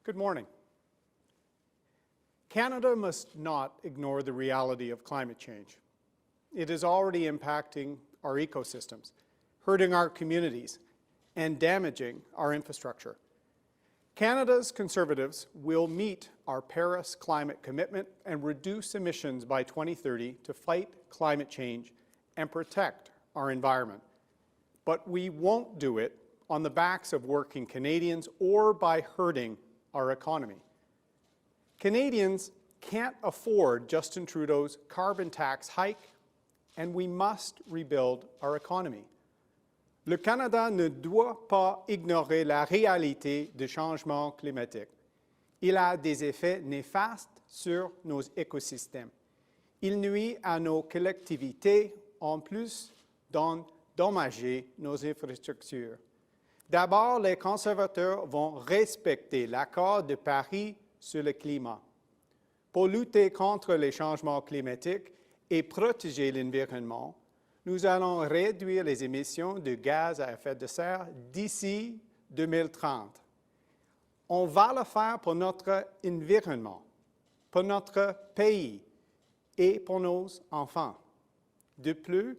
Good morning. Canada must not ignore the reality of climate change. It is already impacting our ecosystems, hurting our communities, and damaging our infrastructure. Canada's Conservatives will meet our Paris climate commitment and reduce emissions by 2030 to fight climate change and protect our environment. But we won't do it on the backs of working Canadians or by hurting our economy. Canadians can't afford Justin Trudeau's carbon tax hike, and we must rebuild our economy. Le Canada ne doit pas ignorer la réalité du changement climatique. Il a des effets néfastes sur nos écosystèmes. Il nuit à nos collectivités en plus d'endommager nos infrastructures. D'abord, les conservateurs vont respecter l'accord de Paris sur le climat. Pour lutter contre les changements climatiques et protéger l'environnement, nous allons réduire les émissions de gaz à effet de serre d'ici 2030. On va le faire pour notre environnement, pour notre pays et pour nos enfants. De plus,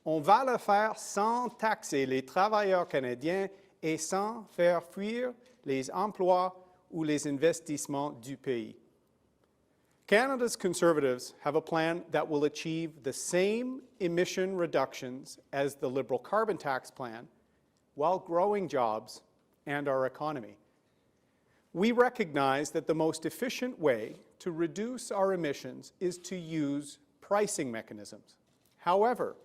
on va le faire sans taxer les travailleurs canadiens et sans faire fuir les emplois ou les investissements du pays. Canada's Conservatives have a plan that will achieve the same emission reductions as the Liberal carbon tax plan while growing jobs and our economy. We recognize that the most efficient way to reduce our emissions is to use pricing mechanisms. However,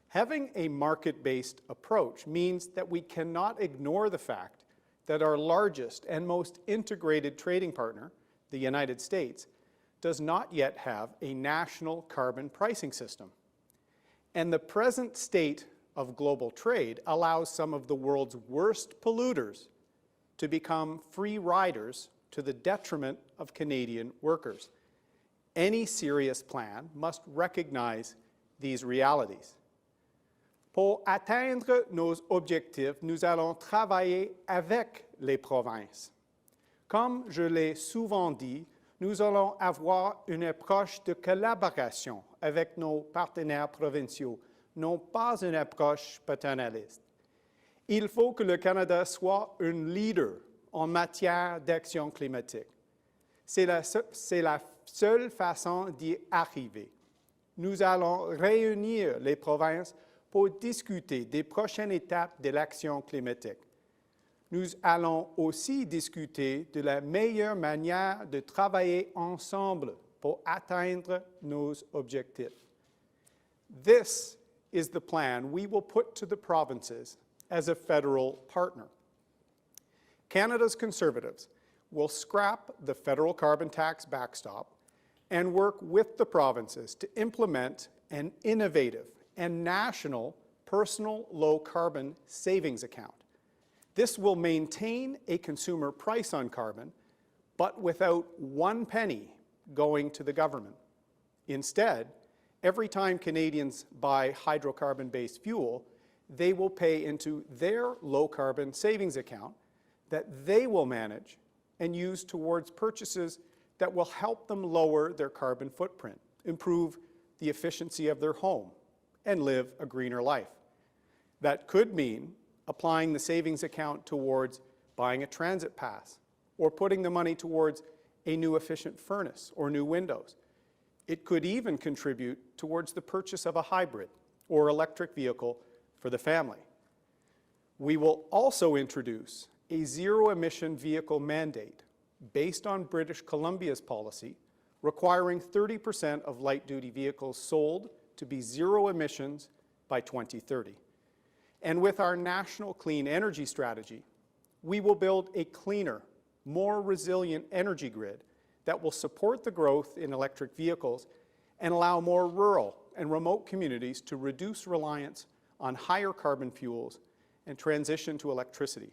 having a market-based approach means that we cannot ignore the fact that our largest and most integrated trading partner, the United States, does not yet have a national carbon pricing system. And the present state of global trade allows some of the world's worst polluters to become free riders to the detriment of Canadian workers. Any serious plan must recognize these realities. Pour atteindre nos objectifs, nous allons travailler avec les provinces. Comme je l'ai souvent dit, nous allons avoir une approche de collaboration avec nos partenaires provinciaux, non pas une approche paternaliste. Il faut que le Canada soit un leader en matière d'action climatique. C'est la seule façon d'y arriver. Nous allons réunir les provinces pour discuter des prochaines étapes de l'action climatique. Nous allons aussi discuter de la meilleure manière de travailler ensemble pour atteindre nos objectifs. This is the plan we will put to the provinces as a federal partner. Canada's Conservatives will scrap the federal carbon tax backstop and work with the provinces to implement an innovative and national personal low-carbon savings account. This will maintain a consumer price on carbon, but without one penny going to the government. Instead, every time Canadians buy hydrocarbon-based fuel, they will pay into their low-carbon savings account that they will manage and use towards purchases that will help them lower their carbon footprint, improve the efficiency of their home, and live a greener life. That could mean applying the savings account towards buying a transit pass or putting the money towards a new efficient furnace or new windows. It could even contribute towards the purchase of a hybrid or electric vehicle for the family. We will also introduce a zero-emission vehicle mandate based on British Columbia's policy requiring 30% of light-duty vehicles sold to be zero emissions by 2030. And with our national clean energy strategy, we will build a cleaner, more resilient energy grid that will support the growth in electric vehicles and allow more rural and remote communities to reduce reliance on higher carbon fuels and transition to electricity.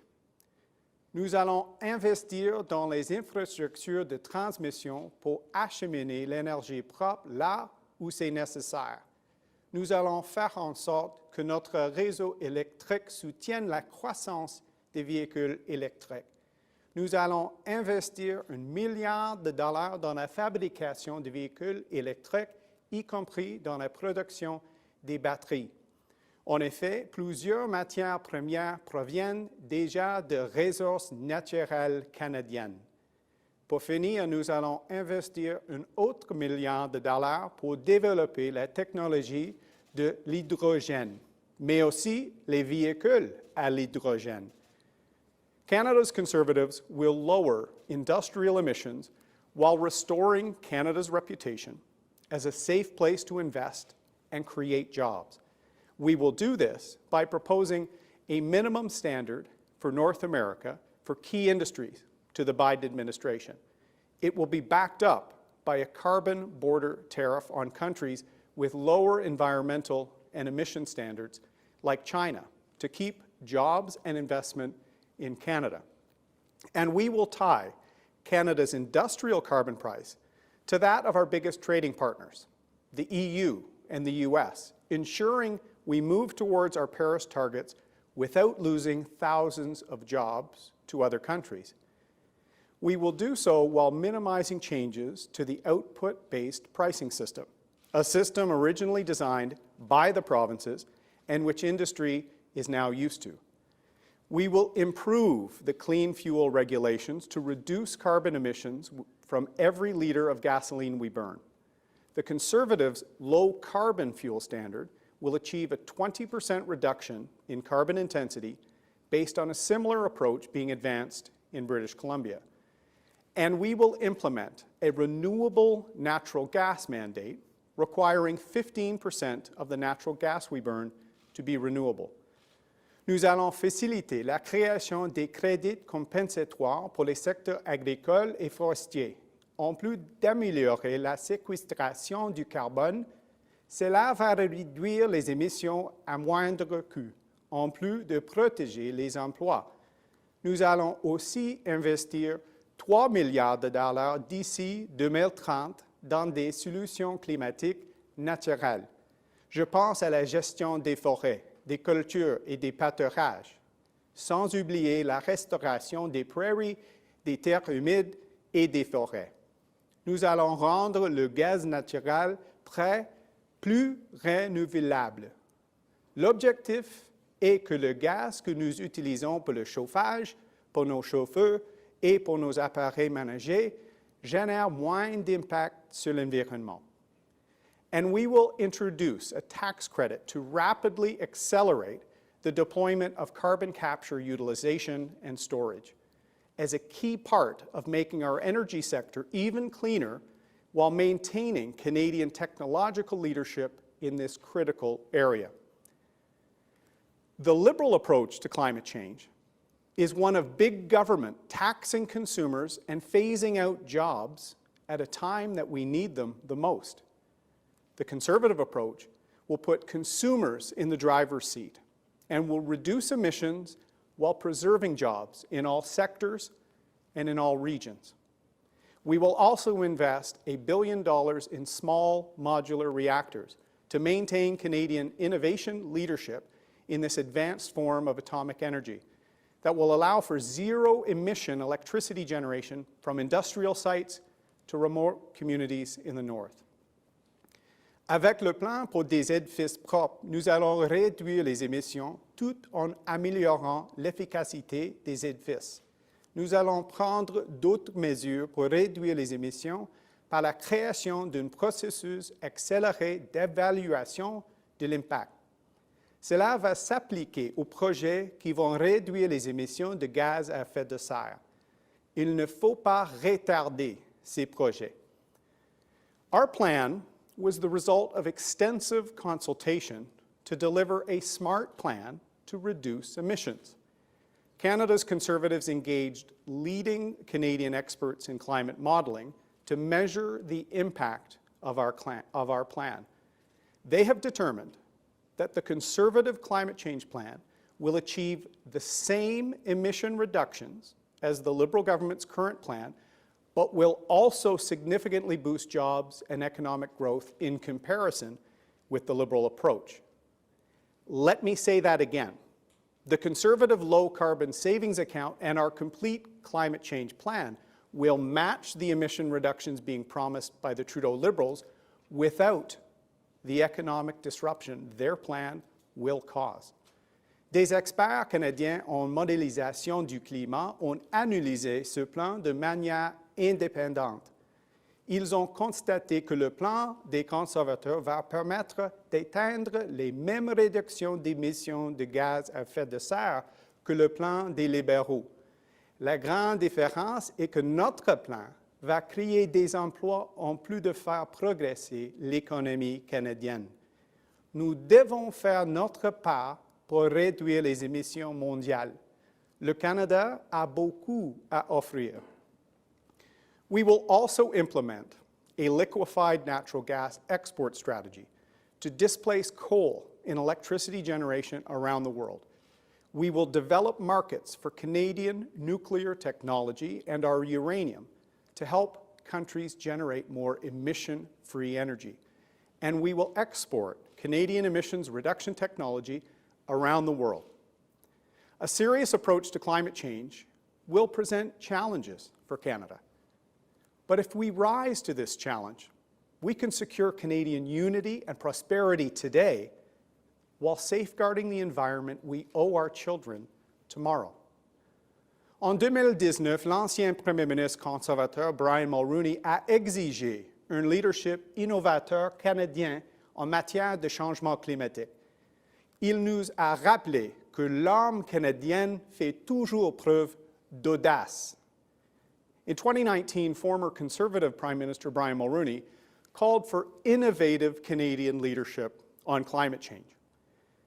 Nous allons investir dans les infrastructures de transmission pour acheminer l'énergie propre là où c'est nécessaire. Nous allons faire en sorte que notre réseau électrique soutienne la croissance des véhicules électriques. nous allons investir $1 milliard dans la fabrication de véhicules électriques, y compris dans la production des batteries. En effet, plusieurs matières premières proviennent déjà de ressources naturelles canadiennes. Pour finir, nous allons investir un autre $1 milliard pour développer la technologie de l'hydrogène, mais aussi les véhicules à l'hydrogène. Canada's Conservatives will lower industrial emissions while restoring Canada's reputation as a safe place to invest and create jobs. We will do this by proposing a minimum standard for North America for key industries to the Biden administration. It will be backed up by a carbon border tariff on countries with lower environmental and emission standards like China to keep jobs and investment in Canada. And we will tie Canada's industrial carbon price to that of our biggest trading partners, the EU and the US, ensuring we move towards our Paris targets without losing thousands of jobs to other countries. We will do so while minimizing changes to the output-based pricing system, a system originally designed by the provinces and which industry is now used to. We will improve the clean fuel regulations to reduce carbon emissions from every liter of gasoline we burn. The Conservatives' low-carbon fuel standard will achieve a 20% reduction in carbon intensity based on a similar approach being advanced in British Columbia. And we will implement a renewable natural gas mandate requiring 15% of the natural gas we burn to be renewable. Nous allons faciliter la création des crédits compensatoires pour les secteurs agricoles et forestiers. En plus d'améliorer la séquestration du carbone, cela va réduire les émissions à moindre coût, en plus de protéger les emplois. Nous allons aussi investir $3 milliards d'ici 2030 dans des solutions climatiques naturelles. Je pense à la gestion des forêts, des cultures et des pâturages, sans oublier la restauration des prairies, des terres humides et des forêts. Nous allons rendre le gaz naturel plus renouvelable. L'objectif est que le gaz que nous utilisons pour le chauffage, pour nos chauffeurs et pour nos appareils ménagers génère moins d'impact sur l'environnement. And we will introduce a tax credit to rapidly accelerate the deployment of carbon capture utilization and storage as a key part of making our energy sector even cleaner while maintaining Canadian technological leadership in this critical area. The Liberal approach to climate change is one of big government taxing consumers and phasing out jobs at a time that we need them the most. The Conservative approach will put consumers in the driver's seat and will reduce emissions while preserving jobs in all sectors and in all regions. We will also invest $1 billion in small modular reactors to maintain Canadian innovation leadership in this advanced form of atomic energy that will allow for zero-emission electricity generation from industrial sites to remote communities in the north. Avec le plan pour des édifices propres, nous allons réduire les émissions tout en améliorant l'efficacité des édifices. Nous allons prendre d'autres mesures pour réduire les émissions par la création d'un processus accéléré d'évaluation de l'impact. Cela va s'appliquer aux projets qui vont réduire les émissions de gaz à effet de serre. Il ne faut pas retarder ces projets. Our plan was the result of extensive consultation to deliver a smart plan to reduce emissions. Canada's Conservatives engaged leading Canadian experts in climate modeling to measure the impact of our plan. They have determined that the Conservative climate change plan will achieve the same emission reductions as the Liberal government's current plan, but will also significantly boost jobs and economic growth in comparison with the Liberal approach. Let me say that again. The Conservative Low Carbon Savings Account and our complete climate change plan will match the emission reductions being promised by the Trudeau Liberals without the economic disruption their plan will cause. Des experts canadiens en modélisation du climat ont analysé ce plan de manière indépendante. Ils ont constaté que le plan des conservateurs va permettre d'atteindre les mêmes réductions d'émissions de gaz à effet de serre que le plan des libéraux. La grande différence est que notre plan va créer des emplois en plus de faire progresser l'économie canadienne. Nous devons faire notre part pour réduire les émissions mondiales. Le Canada a beaucoup à offrir. We will also implement a liquefied natural gas export strategy to displace coal in electricity generation around the world. We will develop markets for Canadian nuclear technology and our uranium to help countries generate more emission-free energy. And we will export Canadian emissions reduction technology around the world. A serious approach to climate change will present challenges for Canada. But if we rise to this challenge, we can secure Canadian unity and prosperity today while safeguarding the environment we owe our children tomorrow. En 2019, l'ancien Premier ministre conservateur Brian Mulroney a exigé un leadership innovateur canadien en matière de changement climatique. Il nous a rappelé que l'âme canadienne fait toujours preuve d'audace. In 2019, former Conservative Prime Minister Brian Mulroney called for innovative Canadian leadership on climate change.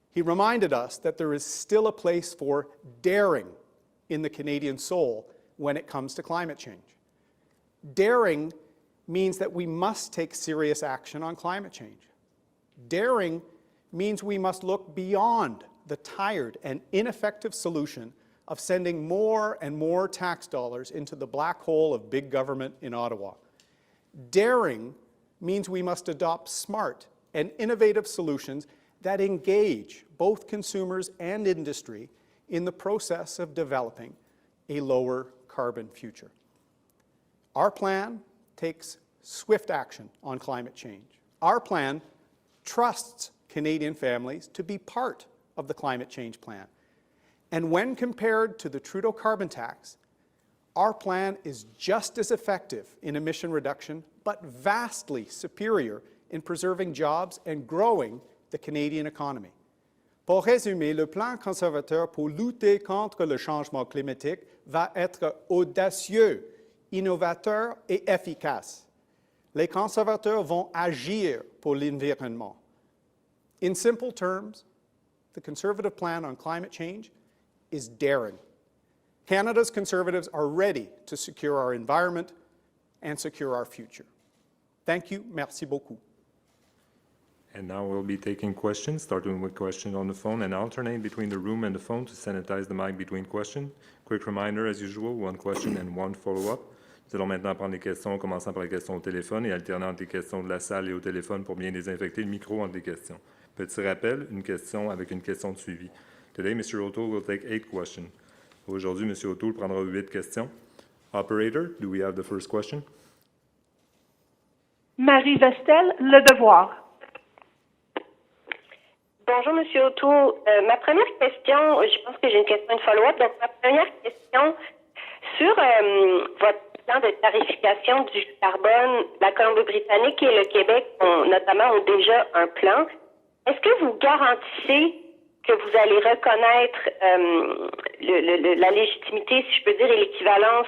He reminded us that there is still a place for daring in the Canadian soul when it comes to climate change. Daring means that we must take serious action on climate change. Daring means we must look beyond the tired and ineffective solution of sending more and more tax dollars into the black hole of big government in Ottawa. Daring means we must adopt smart and innovative solutions that engage both consumers and industry in the process of developing a lower carbon future. Our plan takes swift action on climate change. Our plan trusts Canadian families to be part of the climate change plan. And when compared to the Trudeau carbon tax, our plan is just as effective in emission reduction, but vastly superior in preserving jobs and growing the Canadian economy. Pour résumer, le plan conservateur pour lutter contre le changement climatique va être audacieux, innovateur et efficace. Les conservateurs vont agir pour l'environnement. In simple terms, the Conservative plan on climate change is daring. Canada's Conservatives are ready to secure our environment and secure our future. Thank you. Merci beaucoup. And now we'll be taking questions, starting with questions on the phone and alternate between the room and the phone to sanitize the mic between questions. Quick reminder, as usual, one question and one follow-up. Nous allons maintenant prendre les questions, commençant par les questions au téléphone et alternant entre les questions de la salle et au téléphone pour bien désinfecter le micro entre les questions. Petit rappel, une question avec une question de suivi. Today, Mr. O'Toole will take 8 questions. Aujourd'hui, M. O'Toole prendra 8 questions. Operator, do we have the first question? Marie Vestel, Le Devoir. Bonjour, M. O'Toole. Ma première question, je pense que j'ai une question de follow-up. Donc, ma première question sur votre plan de tarification du carbone, la Colombie-Britannique et le Québec notamment ont déjà un plan. Est-ce que vous garantissez que vous allez reconnaître la légitimité, si je peux dire, et l'équivalence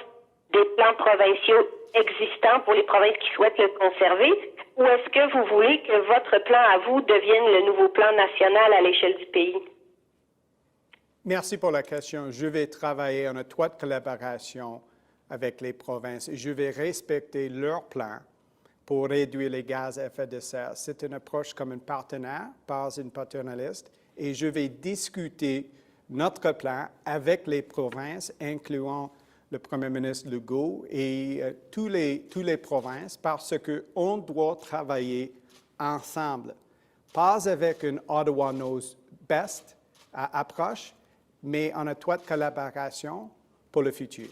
des plans provinciaux existants pour les provinces qui souhaitent le conserver, ou est-ce que vous voulez que votre plan à vous devienne le nouveau plan national à l'échelle du pays? Merci pour la question. Je vais travailler en étroite collaboration avec les provinces et je vais respecter leur plan pour réduire les gaz à effet de serre. C'est une approche comme un partenaire, pas une paternaliste, et je vais discuter notre plan avec les provinces, incluant le Premier ministre Legault et tous les provinces, parce qu'on doit travailler ensemble, pas avec une Ottawa knows best approche, mais en étroite collaboration pour le futur.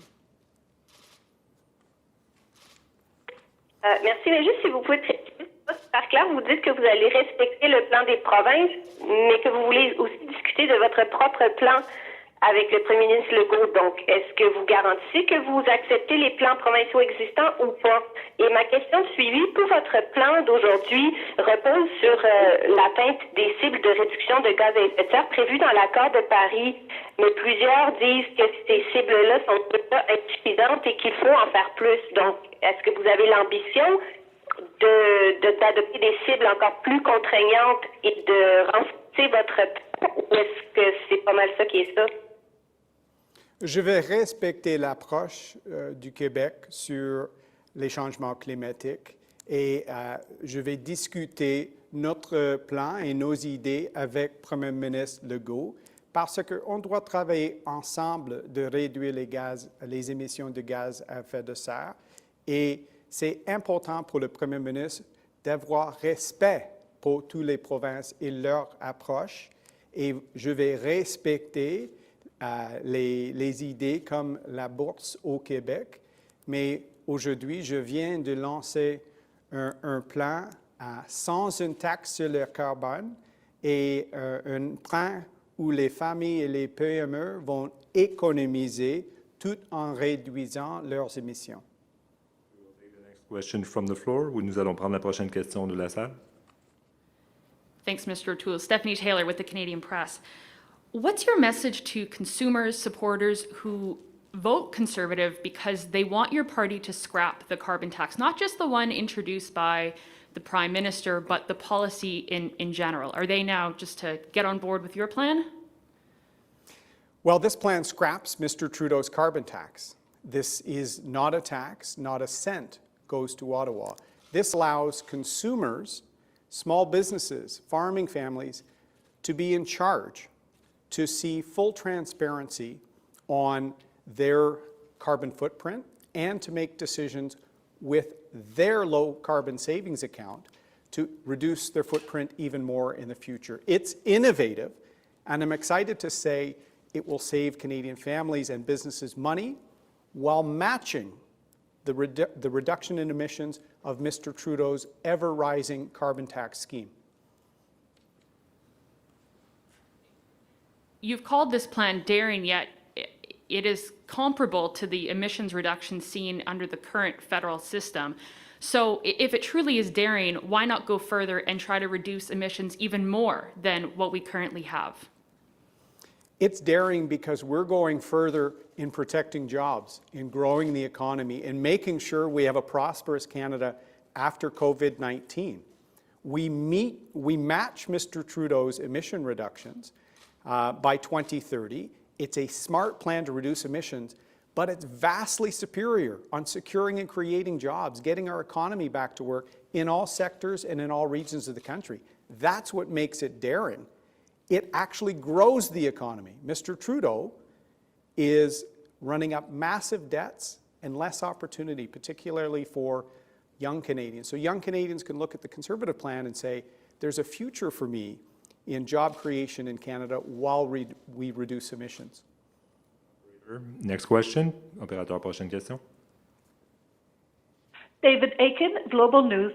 Merci, mais juste si vous pouvez faire clair, vous dites que vous allez respecter le plan des provinces, mais que vous voulez aussi discuter de votre propre plan avec le premier ministre Legault. Donc, est-ce que vous garantissez que vous acceptez les plans provinciaux existants ou pas? Et ma question suivie, tout votre plan d'aujourd'hui repose sur l'atteinte des cibles de réduction de gaz à effet de serre prévues dans l'accord de Paris. Mais plusieurs disent que ces cibles-là sont pas insuffisantes et qu'il faut en faire plus. Donc, est-ce que vous avez l'ambition d'adopter des cibles encore plus contraignantes et de renforcer votre plan, ou est-ce que c'est pas mal ça qui est ça? Je vais respecter l'approche du Québec sur les changements climatiques et je vais discuter notre plan et nos idées avec Premier ministre Legault parce qu'on doit travailler ensemble de réduire les émissions de gaz à effet de serre et c'est important pour le Premier ministre d'avoir respect pour toutes les provinces et leur approche et je vais respecter les idées comme la bourse au Québec, mais aujourd'hui, je viens de lancer un plan sans une taxe sur le carbone et un plan où les familles et les PME vont économiser tout en réduisant leurs émissions. Question from the floor. Nous allons prendre la prochaine question de la salle. Thanks, Mr. O'Toole. Stephanie Taylor with the Canadian Press. What's your message to consumers, supporters who vote Conservative because they want your party to scrap the carbon tax, not just the one introduced by the Prime Minister, but the policy in general? Are they now just to get on board with your plan? Well, this plan scraps Mr. Trudeau's carbon tax. This is not a tax, not a cent goes to Ottawa. This allows consumers, small businesses, farming families to be in charge, to see full transparency on their carbon footprint and to make decisions with their low carbon savings account to reduce their footprint even more in the future. It's innovative, and I'm excited to say it will save Canadian families and businesses money while matching the reduction in emissions of Mr. Trudeau's ever-rising carbon tax scheme. You've called this plan daring, yet it is comparable to the emissions reduction seen under the current federal system. So if it truly is daring, why not go further and try to reduce emissions even more than what we currently have? It's daring because we're going further in protecting jobs, in growing the economy, and making sure we have a prosperous Canada after COVID-19. We match Mr. Trudeau's emission reductions by 2030. It's a smart plan to reduce emissions, but it's vastly superior on securing and creating jobs, getting our economy back to work in all sectors and in all regions of the country. That's what makes it daring. It actually grows the economy. Mr. Trudeau is running up massive debts and less opportunity, particularly for young Canadians. So young Canadians can look at the Conservative plan and say, there's a future for me in job creation in Canada while we reduce emissions. Next question. Opérateur, prochaine question. David Aiken, Global News.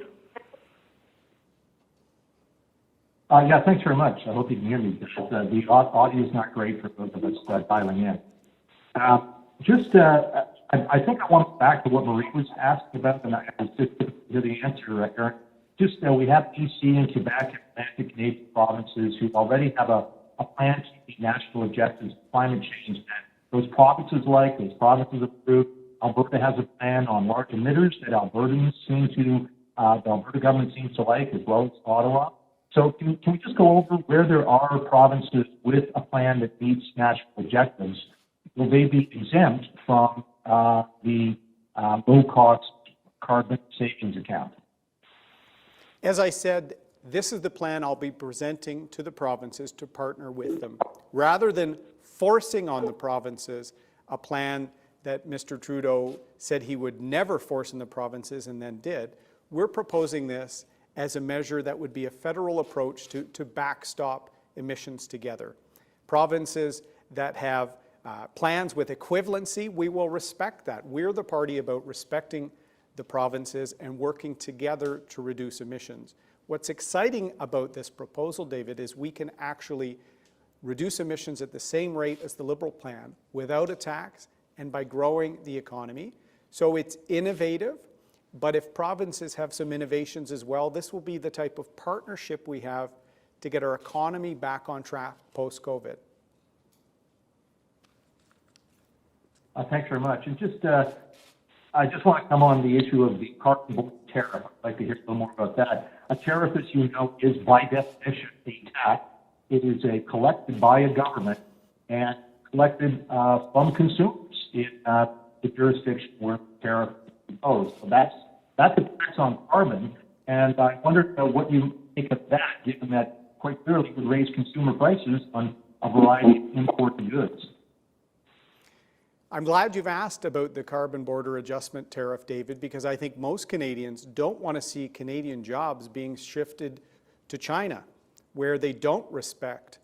Yeah, thanks very much. I hope you can hear me. The audio is not great for both of us dialing in. I think I want to go back to what Marie was asking about, and I just to the answer, Erin. We have BC and Quebec and Atlantic Canadian provinces who already have a plan to meet national objectives of climate change. And those provinces approved. Alberta has a plan on large emitters that the Alberta government seems to like, as well as Ottawa. So can we just go over where there are provinces with a plan that meets national objectives? Will they be exempt from the low-cost carbon savings account? As I said, this is the plan I'll be presenting to the provinces to partner with them. Rather than forcing on the provinces a plan that Mr. Trudeau said he would never force on the provinces and then did, we're proposing this as a measure that would be a federal approach to backstop emissions together. Provinces that have plans with equivalency, we will respect that. We're the party about respecting the provinces and working together to reduce emissions. What's exciting about this proposal, David, is we can actually reduce emissions at the same rate as the Liberal plan without a tax and by growing the economy. So it's innovative, but if provinces have some innovations as well, this will be the type of partnership we have to get our economy back on track post-COVID. Thanks very much. And I just want to come on the issue of the carbon border tariff. I'd like to hear a little more about that. A tariff, as you know, is by definition a tax. It is collected by a government and collected from consumers in the jurisdiction where the tariff is imposed. So that's a tax on carbon. And I wonder what you think of that, given that quite clearly it would raise consumer prices on a variety of imported goods. I'm glad you've asked about the carbon border adjustment tariff, David, because I think most Canadians don't want to see Canadian jobs being shifted to China, where they don't respect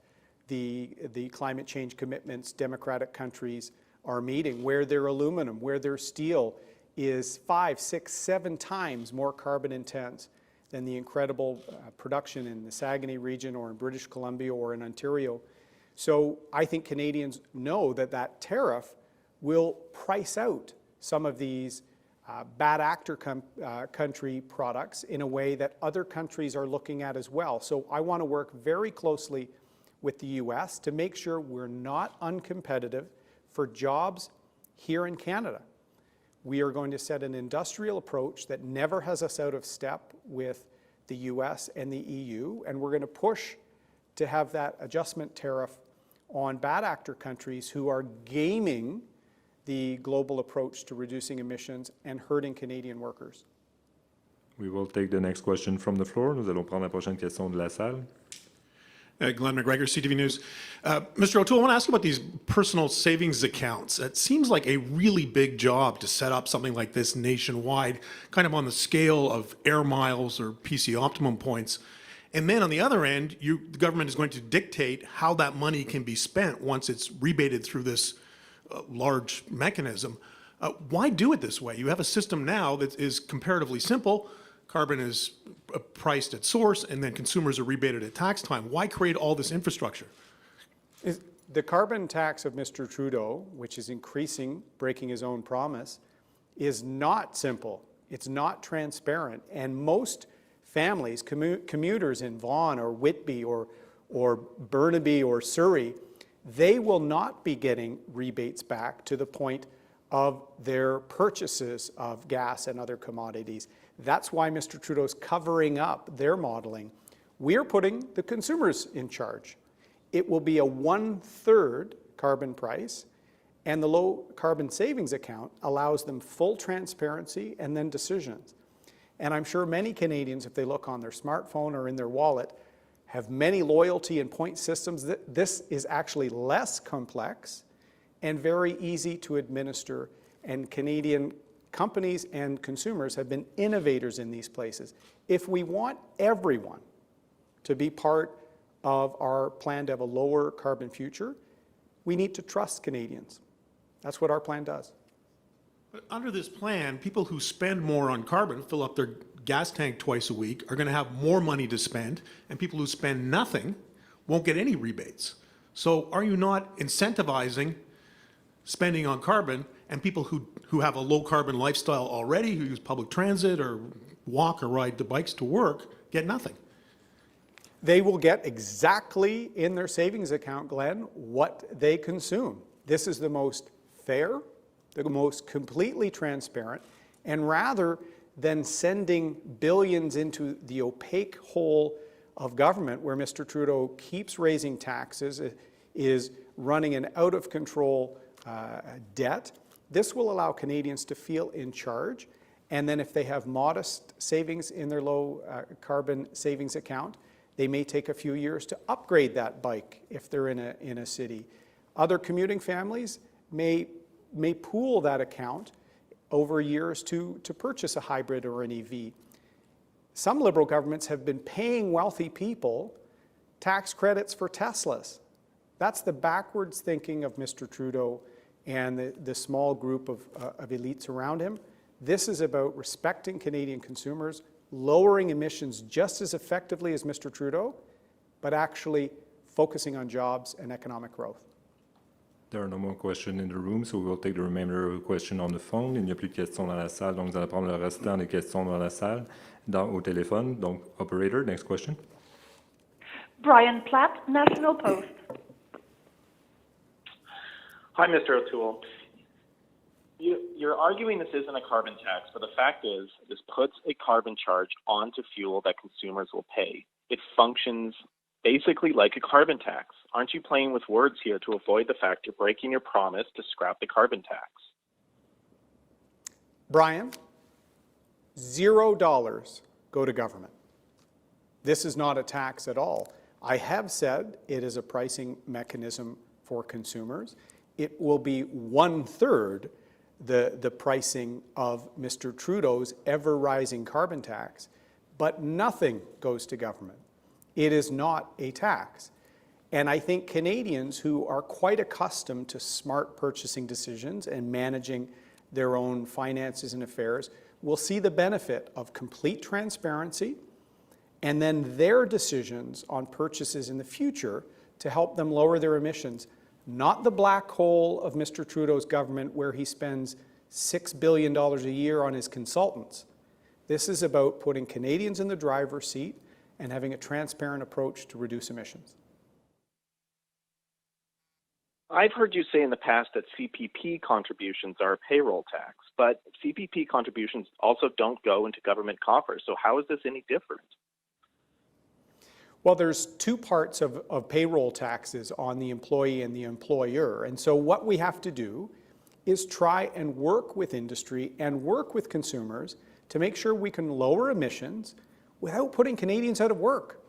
the climate change commitments democratic countries are meeting, where their aluminum, where their steel is 5, 6, 7 times more carbon intense than the incredible production in the Saguenay region or in British Columbia or in Ontario. So I think Canadians know that that tariff will price out some of these bad actor country products in a way that other countries are looking at as well. So I want to work very closely with the US to make sure we're not uncompetitive for jobs here in Canada. We are going to set an industrial approach that never has us out of step with the US and the EU, and we're going to push to have that adjustment tariff on bad actor countries who are gaming the global approach to reducing emissions and hurting Canadian workers. We will take the next question from the floor. Nous allons prendre la prochaine question de la salle. Glenn McGregor, CTV News. Mr. O'Toole, I want to ask you about these personal savings accounts. It seems like a really big job to set up something like this nationwide, kind of on the scale of air miles or PC Optimum points. And then on the other end, the government is going to dictate how that money can be spent once it's rebated through this large mechanism. Why do it this way? You have a system now that is comparatively simple. Carbon is priced at source, and then consumers are rebated at tax time. Why create all this infrastructure? The carbon tax of Mr. Trudeau, which is increasing, breaking his own promise, is not simple. It's not transparent. And most families, commuters in Vaughan or Whitby or Burnaby or Surrey, they will not be getting rebates back to the point of their purchases of gas and other commodities. That's why Mr. Trudeau's covering up their modeling. We're putting the consumers in charge. It will be a 1/3 carbon price, and the low carbon savings account allows them full transparency and then decisions. And I'm sure many Canadians, if they look on their smartphone or in their wallet, have many loyalty and point systems. This is actually less complex and very easy to administer, and Canadian companies and consumers have been innovators in these places. If we want everyone to be part of our plan to have a lower carbon future, we need to trust Canadians. That's what our plan does. But under this plan, people who spend more on carbon, fill up their gas tank twice a week, are going to have more money to spend, and people who spend nothing won't get any rebates. So are you not incentivizing spending on carbon, and people who have a low carbon lifestyle already, who use public transit or walk or ride the bikes to work, get nothing? They will get exactly in their savings account, Glenn, what they consume. This is the most fair, the most completely transparent, and rather than sending billions into the opaque hole of government where Mr. Trudeau keeps raising taxes, is running an out-of-control debt, this will allow Canadians to feel in charge. And then if they have modest savings in their low carbon savings account, they may take a few years to upgrade that bike if they're in a city. Other commuting families may pool that account over years to purchase a hybrid or an EV. Some Liberal governments have been paying wealthy people tax credits for Teslas. That's the backwards thinking of Mr. Trudeau and the small group of elites around him. This is about respecting Canadian consumers, lowering emissions just as effectively as Mr. Trudeau, but actually focusing on jobs and economic growth. There are no more questions in the room, so we will take the remainder of the question on the phone. Il n'y a plus de questions dans la salle, donc vous allez prendre le restant des questions dans la salle, au téléphone. Donc, operator, next question. Brian Platt, National Post. Hi, Mr. O'Toole. You're arguing this isn't a carbon tax, but the fact is this puts a carbon charge onto fuel that consumers will pay. It functions basically like a carbon tax. Aren't you playing with words here to avoid the fact you're breaking your promise to scrap the carbon tax? Brian, $0 go to government. This is not a tax at all. I have said it is a pricing mechanism for consumers. It will be 1/3 the pricing of Mr. Trudeau's ever-rising carbon tax, but nothing goes to government. It is not a tax. And I think Canadians who are quite accustomed to smart purchasing decisions and managing their own finances and affairs will see the benefit of complete transparency and then their decisions on purchases in the future to help them lower their emissions. Not the black hole of Mr. Trudeau's government where he spends $6 billion a year on his consultants. This is about putting Canadians in the driver's seat and having a transparent approach to reduce emissions. I've heard you say in the past that CPP contributions are a payroll tax, but CPP contributions also don't go into government coffers. So how is this any different? Well, there's two parts of payroll taxes on the employee and the employer. And so what we have to do is try and work with industry and work with consumers to make sure we can lower emissions without putting Canadians out of work.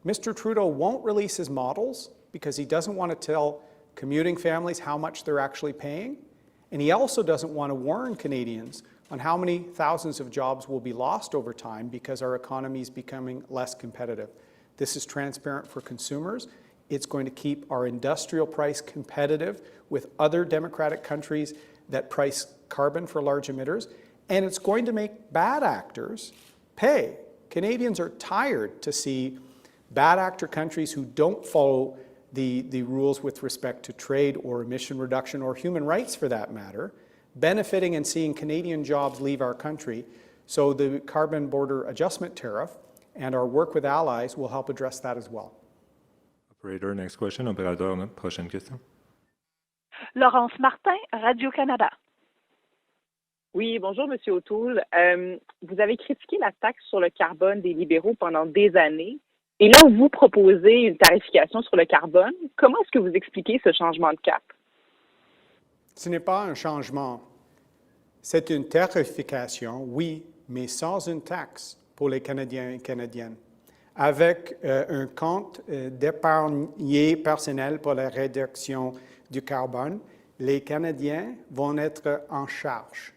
Mr. Trudeau won't release his models because he doesn't want to tell commuting families how much they're actually paying. And he also doesn't want to warn Canadians on how many thousands of jobs will be lost over time because our economy is becoming less competitive. This is transparent for consumers. It's going to keep our industrial price competitive with other democratic countries that price carbon for large emitters. And it's going to make bad actors pay. Canadians are tired to see bad actor countries who don't follow the rules with respect to trade or emission reduction or human rights for that matter, benefiting and seeing Canadian jobs leave our country. So the carbon border adjustment tariff and our work with allies will help address that as well. Operator, next question. Opérateur, prochaine question. Laurence Martin, Radio-Canada. Oui, bonjour, M. O'Toole. Vous avez critiqué la taxe sur le carbone des libéraux pendant des années. Et là, vous proposez une tarification sur le carbone. Comment est-ce que vous expliquez ce changement de cap? Ce n'est pas un changement. C'est une tarification, oui, mais sans une taxe pour les Canadiens et Canadiennes. Avec un compte d'épargne personnel pour la réduction du carbone, les Canadiens vont être en charge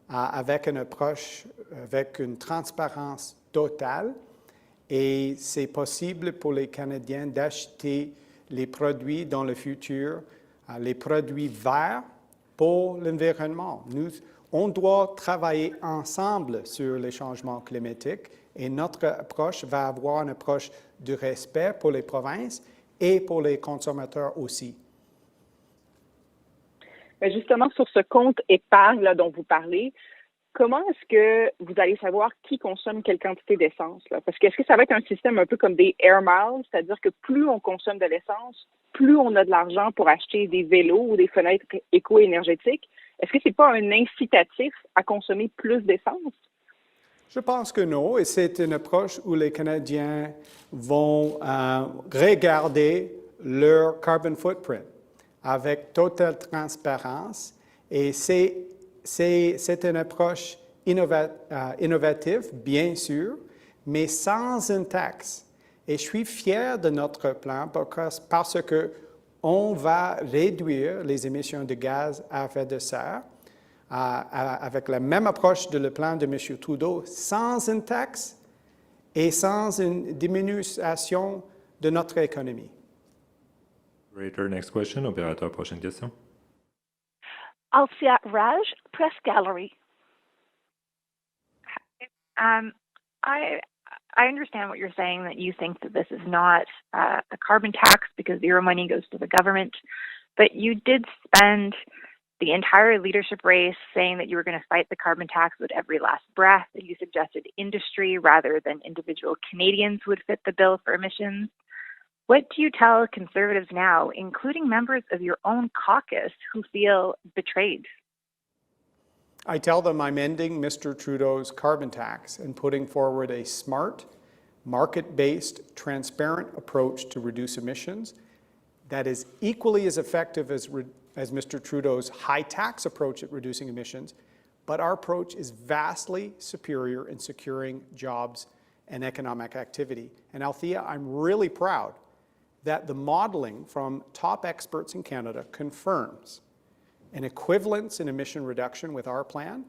avec une approche, avec une transparence totale. Et c'est possible pour les Canadiens d'acheter les produits dans le futur, les produits verts pour l'environnement. On doit travailler ensemble sur les changements climatiques et notre approche va avoir une approche de respect pour les provinces et pour les consommateurs aussi. Mais justement, sur ce compte épargne là, dont vous parlez, comment est-ce que vous allez savoir qui consomme quelle quantité d'essence? Là? Parce que est-ce que ça va être un système un peu comme des air miles, c'est-à-dire que plus on consomme de l'essence, plus on a de l'argent pour acheter des vélos ou des fenêtres éco-énergétiques? Est-ce que ce n'est pas un incitatif à consommer plus d'essence? Je pense que non, et c'est une approche où les Canadiens vont regarder leur carbon footprint avec totale transparence, et c'est une approche innovative, bien sûr, mais sans une taxe. Et je suis fier de notre plan parce qu'on va réduire les émissions de gaz à effet de serre avec la même approche de le plan de M. Trudeau, sans une taxe et sans une diminution de notre économie. Operator, next question. Opérateur, prochaine question. Alcia Raj, Press Gallery. I understand what you're saying, that you think that this is not a carbon tax because zero money goes to the government, but you did spend the entire leadership race saying that you were going to fight the carbon tax with every last breath, that you suggested industry rather than individual Canadians would fit the bill for emissions. What do you tell Conservatives now, including members of your own caucus, who feel betrayed? I tell them I'm ending Mr. Trudeau's carbon tax and putting forward a smart, market-based, transparent approach to reduce emissions that is equally as effective as Mr. Trudeau's high tax approach at reducing emissions, but our approach is vastly superior in securing jobs and economic activity. And Althea, I'm really proud that the modeling from top experts in Canada confirms an equivalence in emission reduction with our plan,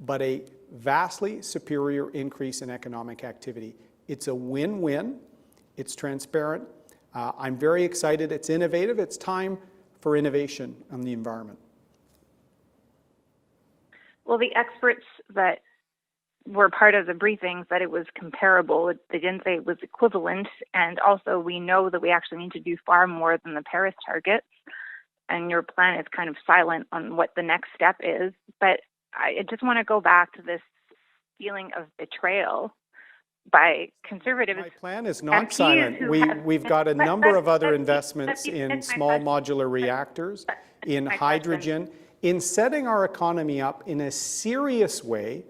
but a vastly superior increase in economic activity. It's a win-win. It's transparent. I'm very excited. It's innovative. It's time for innovation on the environment. Well, the experts that were part of the briefing said it was comparable. They didn't say it was equivalent. And also, we know that we actually need to do far more than the Paris targets. And your plan is kind of silent on what the next step is. But I just want to go back to this feeling of betrayal by Conservatives. My plan is not silent. We've got a number of other investments in small modular reactors, in hydrogen, in setting our economy up in a serious way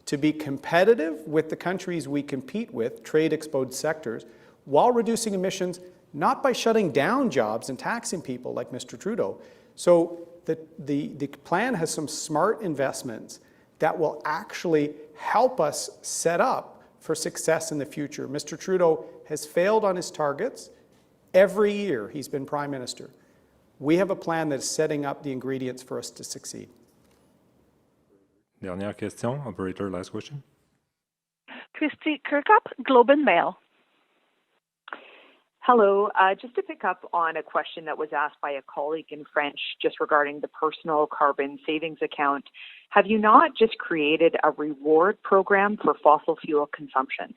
to be competitive with the countries we compete with, trade-exposed sectors, while reducing emissions, not by shutting down jobs and taxing people like Mr. Trudeau. So the plan has some smart investments that will actually help us set up for success in the future. Mr. Trudeau has failed on his targets every year he's been Prime Minister. We have a plan that is setting up the ingredients for us to succeed. Dernière question. Operator, last question. Christy Kirkup, Globe and Mail. Hello. Just to pick up on a question that was asked by a colleague in French just regarding the personal carbon savings account, have you not just created a reward program for fossil fuel consumption?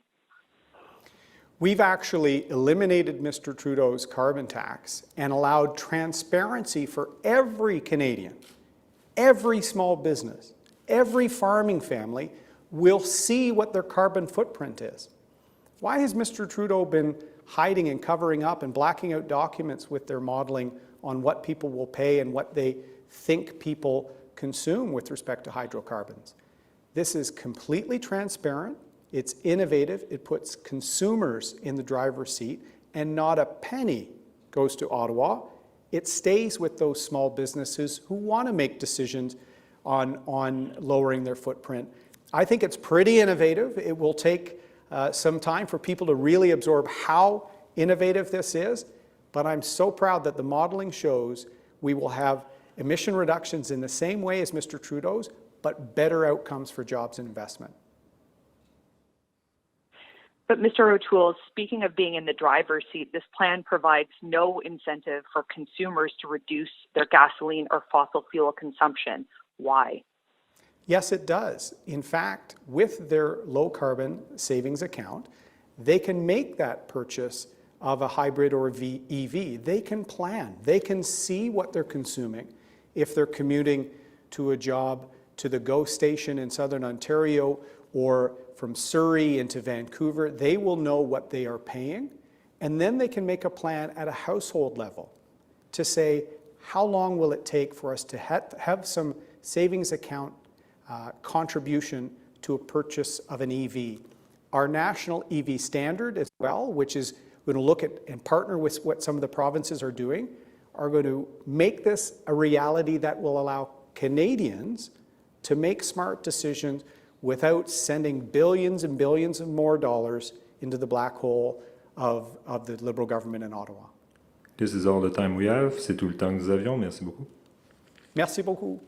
We've actually eliminated Mr. Trudeau's carbon tax and allowed transparency for every Canadian, every small business, every farming family will see what their carbon footprint is. Why has Mr. Trudeau been hiding and covering up and blacking out documents with their modeling on what people will pay and what they think people consume with respect to hydrocarbons? This is completely transparent. It's innovative. It puts consumers in the driver's seat, and not a penny goes to Ottawa. It stays with those small businesses who want to make decisions on lowering their footprint. I think it's pretty innovative. It will take some time for people to really absorb how innovative this is, but I'm so proud that the modeling shows we will have emission reductions in the same way as Mr. Trudeau's, but better outcomes for jobs and investment. But Mr. O'Toole, speaking of being in the driver's seat, this plan provides no incentive for consumers to reduce their gasoline or fossil fuel consumption. Why? Yes, it does. In fact, with their low carbon savings account, they can make that purchase of a hybrid or EV. They can plan. They can see what they're consuming. If they're commuting to a job to the GO station in Southern Ontario or from Surrey into Vancouver, they will know what they are paying. And then they can make a plan at a household level to say, how long will it take for us to have some savings account contribution to a purchase of an EV. Our national EV standard as well, which is going to look at and partner with what some of the provinces are doing, are going to make this a reality that will allow Canadians to make smart decisions without sending billions and billions of more dollars into the black hole of the Liberal government in Ottawa. This is all the time we have. C'est tout le temps que nous avions. Merci beaucoup. Merci beaucoup.